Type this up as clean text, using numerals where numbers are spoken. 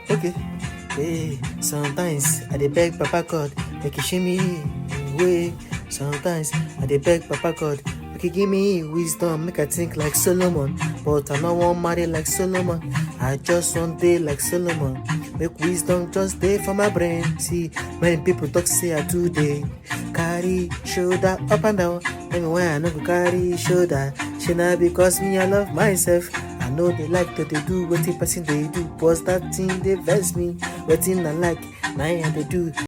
Okay. Hey, sometimes I dey beg Papa God, make he show me way. Sometimes I dey beg Papa God, make he give me wisdom, make I think like Solomon. But I no wan marry like Solomon. I just want dey like Solomon. Make wisdom just dey for my brain. See, many people talk say I too dey carry shoulder up and down. Tell me why I no go carry shoulder. Shey na because me I love myself. I know they like to dey do wetin person dey do, but that thing dey vex me. Wetin I like, na I dey do.